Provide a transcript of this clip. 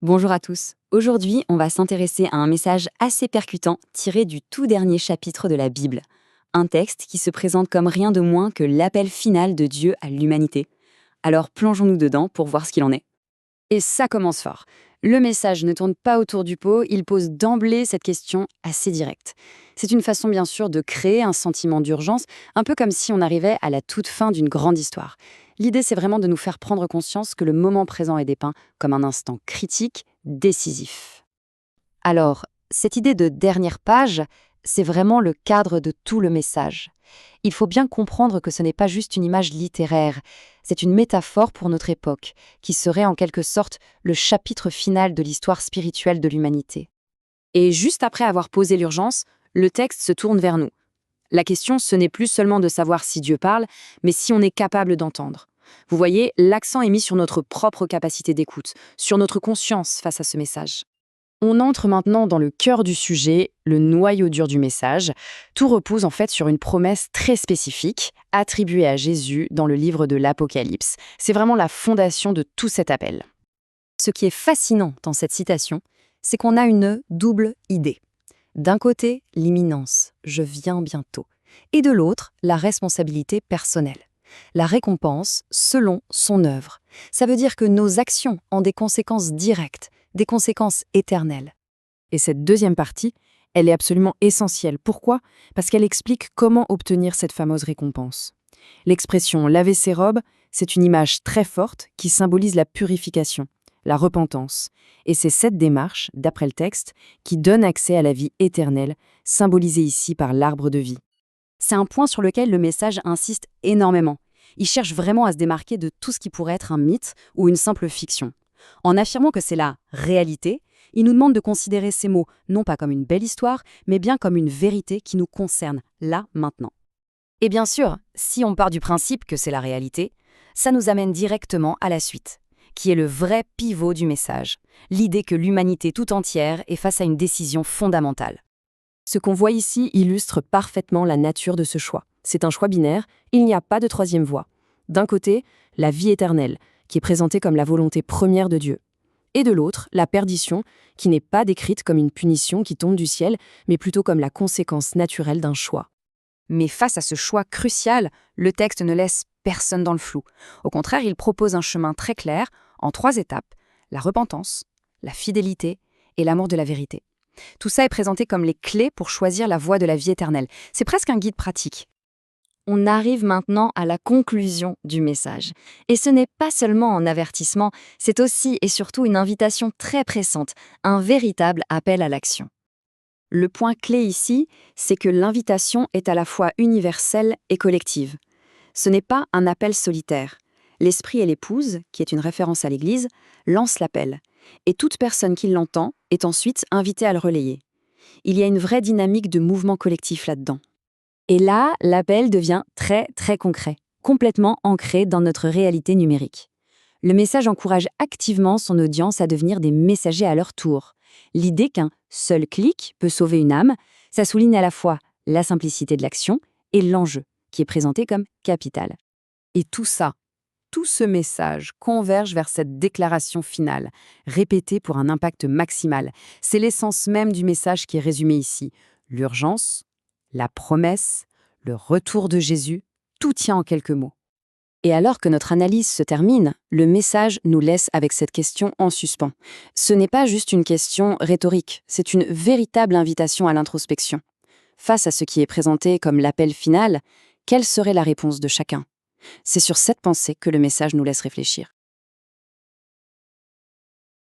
Bonjour à tous. Aujourd'hui, on va s'intéresser à un message assez percutant tiré du tout dernier chapitre de la Bible. Un texte qui se présente comme rien de moins que l'appel final de Dieu à l'humanité. Alors plongeons-nous dedans pour voir ce qu'il en est. Et ça commence fort. Le message ne tourne pas autour du pot, il pose d'emblée cette question assez directe. C'est une façon bien sûr de créer un sentiment d'urgence, un peu comme si on arrivait à la toute fin d'une grande histoire. L'idée, c'est vraiment de nous faire prendre conscience que le moment présent est dépeint comme un instant critique, décisif. Alors, cette idée de dernière page, c'est vraiment le cadre de tout le message. Il faut bien comprendre que ce n'est pas juste une image littéraire, c'est une métaphore pour notre époque, qui serait en quelque sorte le chapitre final de l'histoire spirituelle de l'humanité. Et juste après avoir posé l'urgence, le texte se tourne vers nous. La question, ce n'est plus seulement de savoir si Dieu parle, mais si on est capable d'entendre. Vous voyez, l'accent est mis sur notre propre capacité d'écoute, sur notre conscience face à ce message. On entre maintenant dans le cœur du sujet, le noyau dur du message. Tout repose en fait sur une promesse très spécifique, attribuée à Jésus dans le livre de l'Apocalypse. C'est vraiment la fondation de tout cet appel. Ce qui est fascinant dans cette citation, c'est qu'on a une double idée. D'un côté, l'imminence, je viens bientôt, et de l'autre, la responsabilité personnelle. La récompense selon son œuvre. Ça veut dire que nos actions ont des conséquences directes, des conséquences éternelles. Et cette deuxième partie, elle est absolument essentielle. Pourquoi? Parce qu'elle explique comment obtenir cette fameuse récompense. L'expression « laver ses robes », c'est une image très forte qui symbolise la purification, la repentance. Et c'est cette démarche, d'après le texte, qui donne accès à la vie éternelle, symbolisée ici par l'arbre de vie. C'est un point sur lequel le message insiste énormément. Il cherche vraiment à se démarquer de tout ce qui pourrait être un mythe ou une simple fiction. En affirmant que c'est la réalité, il nous demande de considérer ces mots non pas comme une belle histoire, mais bien comme une vérité qui nous concerne, là, maintenant. Et bien sûr, si on part du principe que c'est la réalité, ça nous amène directement à la suite, qui est le vrai pivot du message, l'idée que l'humanité tout entière est face à une décision fondamentale. Ce qu'on voit ici illustre parfaitement la nature de ce choix. C'est un choix binaire, il n'y a pas de troisième voie. D'un côté, la vie éternelle, qui est présentée comme la volonté première de Dieu. Et de l'autre, la perdition, qui n'est pas décrite comme une punition qui tombe du ciel, mais plutôt comme la conséquence naturelle d'un choix. Mais face à ce choix crucial, le texte ne laisse personne dans le flou. Au contraire, il propose un chemin très clair, en 3 étapes, la repentance, la fidélité et l'amour de la vérité. Tout ça est présenté comme les clés pour choisir la voie de la vie éternelle. C'est presque un guide pratique. On arrive maintenant à la conclusion du message. Et ce n'est pas seulement un avertissement, c'est aussi et surtout une invitation très pressante, un véritable appel à l'action. Le point clé ici, c'est que l'invitation est à la fois universelle et collective. Ce n'est pas un appel solitaire. L'Esprit et l'Épouse, qui est une référence à l'Église, lancent l'appel. Et toute personne qui l'entend est ensuite invitée à le relayer. Il y a une vraie dynamique de mouvement collectif là-dedans. Et là, l'appel devient très très concret, complètement ancré dans notre réalité numérique. Le message encourage activement son audience à devenir des messagers à leur tour. L'idée qu'un seul clic peut sauver une âme, ça souligne à la fois la simplicité de l'action et l'enjeu, qui est présenté comme capital. Et tout ça, tout ce message converge vers cette déclaration finale, répétée pour un impact maximal. C'est l'essence même du message qui est résumé ici. L'urgence, la promesse, le retour de Jésus, tout tient en quelques mots. Et alors que notre analyse se termine, le message nous laisse avec cette question en suspens. Ce n'est pas juste une question rhétorique, c'est une véritable invitation à l'introspection. Face à ce qui est présenté comme l'appel final, quelle serait la réponse de chacun? C'est sur cette pensée que le message nous laisse réfléchir.